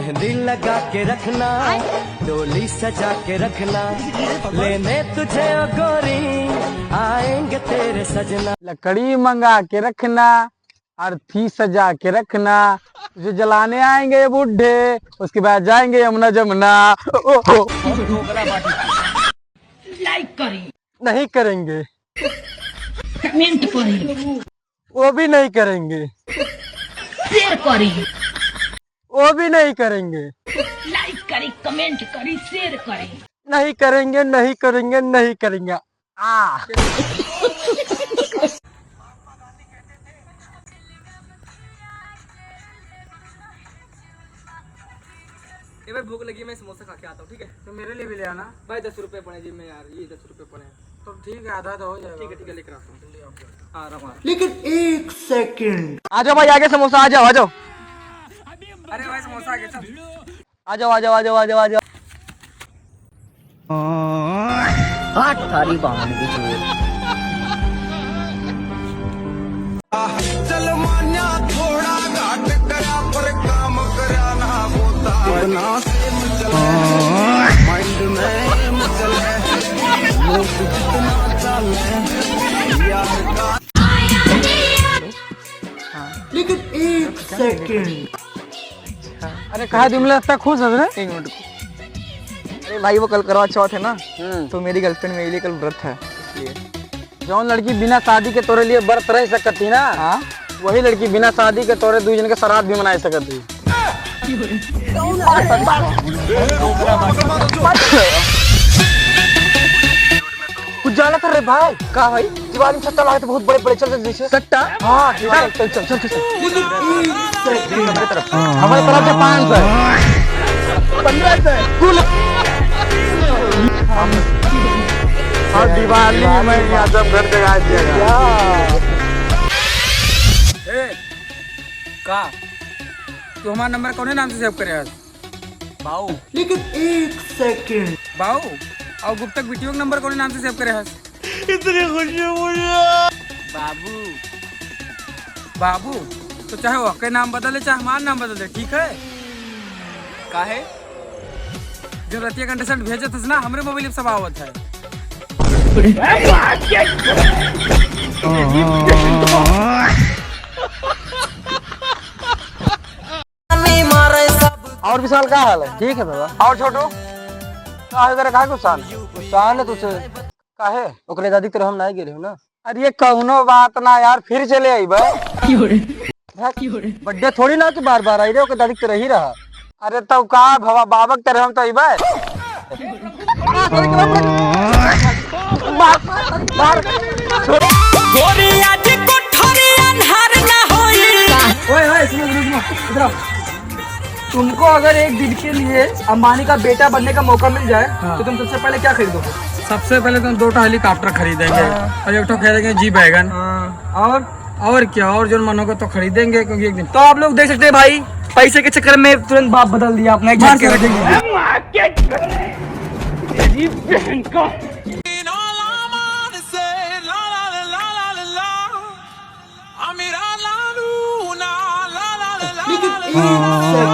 मेहंदी लगा के रखना, डोली सजा के रखना, लेने तुझे ओ गोरी आएंगे तेरे सजना। लकड़ी मंगा के रखना, अर्थी सजा के रखना, तुझे जलाने आएंगे ये बूढ़े, उसके बाद जाएंगे यमुना जमुना। लाइक करें, नहीं करेंगे, कमेंट करें, वो भी नहीं करेंगे, शेयर करें, वो भी नहीं करेंगे, लाइक करें, कमेंट करें, शेयर करें। नहीं करेंगे, नहीं करेंगे, नहीं करेंगे। भाई भूख लगी, मैं समोसा खा के आता हूँ, ठीक है? तो मेरे लिए भी ले आना भाई 10 रुपए पड़े जी में यार, ये 10 रुपए पड़े हैं। तो ठीक है, आधा तो हो जाएगा। ठीक है लेकर आता हूँ, आ रहा हूँ। लेकिन एक सेकंड, आ जाओ भाई, आगे समोसा, आ जाओ आ जाओ। अरे भाई समोसा आ गया, चल आ जाओ आ जाओ आ जाओ आ जाओ आ जाओ। थारी बांध की चल मान्या थोड़ा घाट करा पर काम करा ना होता ना से मचले माइंड में मचले लोग जितना चले यार का। लेकिन एक सेकंड, अरे कहा तुमने लगता खुश है रे? एक मिनट। अरे भाई वो कल करवा चौथ है ना, तो मेरी गर्लफ्रेंड मेरे लिए कल व्रत है, इसलिए। जौन लड़की बिना शादी के तोरे लिए व्रत रह सकती ना, हाँ वही लड़की बिना शादी के तोरे दू जन के श्राद्ध भी मना सकती। कुछ जाना था रे भाई? कहा भाई? दिवाली में सट्टा लागते बहुत बड़े बड़े, चल चल नीचे सट्टा? हाँ चल चल चल चल चल। हमारे तरफ हमारी तरफ से 500 1500 कुल। और दिवाली में यहाँ सब घर जगा दिया। का तू हमारा नंबर कौन नाम से सेव करे आज? बाऊ। लेकिन एक सेकंड, बाऊ और गुप्तक वीडियो नंबर कौन नाम से सेव करे आज? इतनी खुशी मुझे। बाबू। बाबू तो चाहे वो नाम बदले चाहे हमारा नाम बदले, ठीक है? काहे? जब रतिया कंटेस्टेंट भेजे थे ना, हमरे मोबाइल में सब आवत है। और विशाल का हाल है? ठीक है बाबा। और छोटू काहे करे, काहे गुस्सान है तुझसे? काहे ओकरे दादी तरह हम नहीं गिरे हो ना? अरे ये कौनो बात ना यार, फिर चले आई बे। बर्थडे थोड़ी ना कि बार बार आई रे, ओके दादी तरह ही रहा। अरे तब का भवा बाबक तरह हम तो आई बे। ओए सुनो इधर आओ। तुमको अगर एक दिन के लिए अंबानी का बेटा बनने का मौका मिल जाए, तो तुम सबसे पहले क्या खरीदोगे? सबसे पहले तो 2 हेलीकॉप्टर खरीदेंगे और 1 खरीदेंगे जी बैगन। और क्या, और जो मन होगा तो खरीदेंगे, क्योंकि एक दिन तो आप लोग देख सकते हैं भाई, पैसे के चक्कर में तुरंत बाप बदल दिया अपना। लेकिन एक